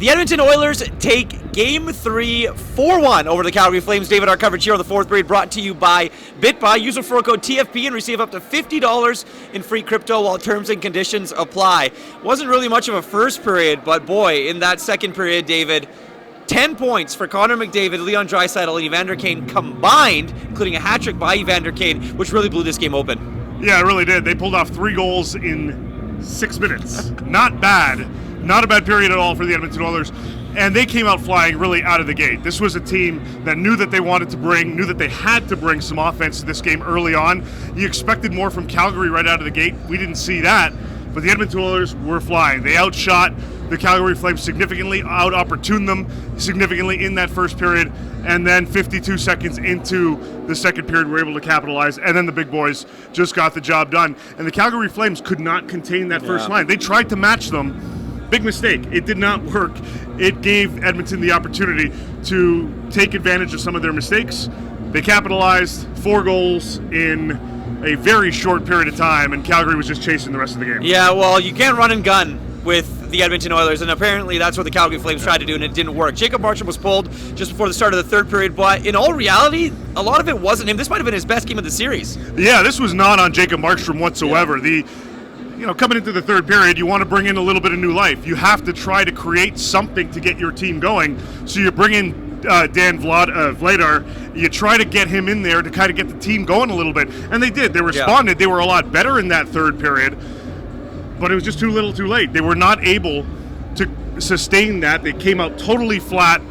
The Edmonton Oilers take Game 3 4-1 over the Calgary Flames. David, our coverage here on the fourth period brought to you by BitBuy. Use referral code TFP and receive up to $50 in free crypto while terms and conditions apply. Wasn't really much of a first period, but boy, in that second period, David, 10 points for Connor McDavid, Leon Draisaitl, and Evander Kane combined, including a hat trick by Evander Kane, which really blew this game open. Yeah, it really did. They pulled off 3 goals in 6 minutes. Not bad. Not a bad period at all for the Edmonton Oilers. And they came out flying really out of the gate. This was a team that knew that they wanted to knew that they had to bring some offense to this game early on. You expected more from Calgary right out of the gate. We didn't see that. But the Edmonton Oilers were flying. They outshot the Calgary Flames significantly, out-opportuned them significantly in that first period, and then 52 seconds into the second period, were able to capitalize, and then the big boys just got the job done. And the Calgary Flames could not contain that first line. They tried to match them. Big mistake. It did not work. It gave Edmonton the opportunity to take advantage of some of their mistakes. They capitalized 4 goals in a very short period of time, and Calgary was just chasing the rest of the game. Yeah, well, you can't run and gun with the Edmonton Oilers, and apparently that's what the Calgary Flames tried to do, and it didn't work. Jacob Markstrom was pulled just before the start of the third period, but in all reality, a lot of it wasn't him. This might have been his best game of the series. Yeah, this was not on Jacob Markstrom whatsoever. Coming into the third period, you want to bring in a little bit of new life. You have to try to create something to get your team going. So you bring in Dan Vladar. You try to get him in there to kind of get the team going a little bit. And they did. They responded. Yeah. They were a lot better in that third period. But it was just too little too late. They were not able to sustain that. They came out totally flat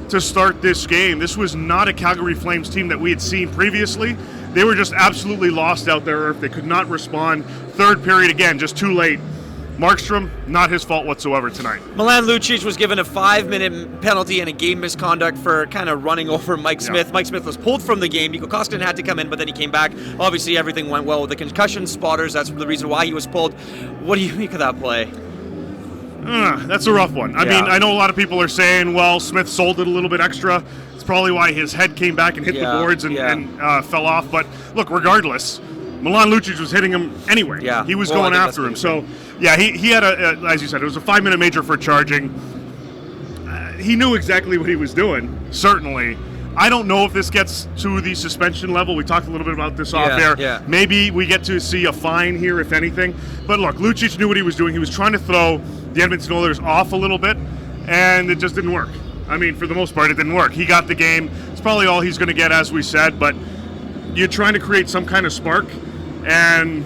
to start this game. This was not a Calgary Flames team that we had seen previously. They were just absolutely lost out there. They could not respond. Third period, again, just too late. Markstrom, not his fault whatsoever tonight. Milan Lucic was given a 5-minute penalty and a game misconduct for kind of running over Mike Smith. Yeah. Mike Smith was pulled from the game. Nico Koskinen had to come in, but then he came back. Obviously, everything went well with the concussion spotters. That's the reason why he was pulled. What do you make of that play? That's a rough one. I mean, I know a lot of people are saying, well, Smith sold it a little bit extra. It's probably why his head came back and hit the boards and fell off. But look, regardless, Milan Lucic was hitting him anyway. Yeah. He was going after him. So, yeah, he had as you said, it was a 5-minute major for charging. He knew exactly what he was doing, certainly. I don't know if this gets to the suspension level. We talked a little bit about this off air. Yeah. Maybe we get to see a fine here, if anything. But look, Lucic knew what he was doing. He was trying to throw the Edmonton Oilers off a little bit, and it just didn't work. I mean, for the most part, it didn't work. He got the game. It's probably all he's going to get, as we said, but you're trying to create some kind of spark, and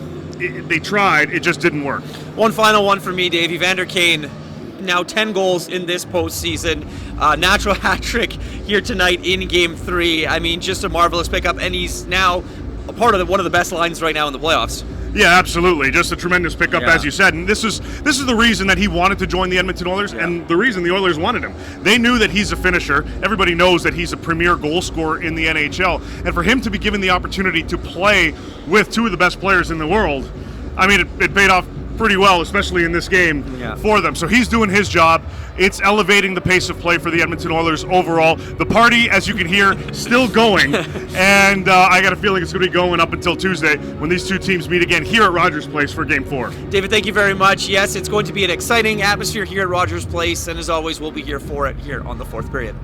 they tried. It just didn't work. One final one for me, Dave. Evander Kane, now 10 goals in this postseason. Natural hat trick here tonight in Game 3. I mean, just a marvelous pickup, and he's now a part of one of the best lines right now in the playoffs. Yeah, absolutely. Just a tremendous pickup, as you said. And this is the reason that he wanted to join the Edmonton Oilers, and the reason the Oilers wanted him. They knew that he's a finisher. Everybody knows that he's a premier goal scorer in the NHL. And for him to be given the opportunity to play with 2 of the best players in the world, I mean, it paid off pretty well, especially in this game for them. So he's doing his job. It's elevating the pace of play for the Edmonton Oilers overall. The party, as you can hear, still going. And I got a feeling it's going to be going up until Tuesday when these two teams meet again here at Rogers Place for Game 4. David, thank you very much. Yes, it's going to be an exciting atmosphere here at Rogers Place. And as always, we'll be here for it here on the fourth period.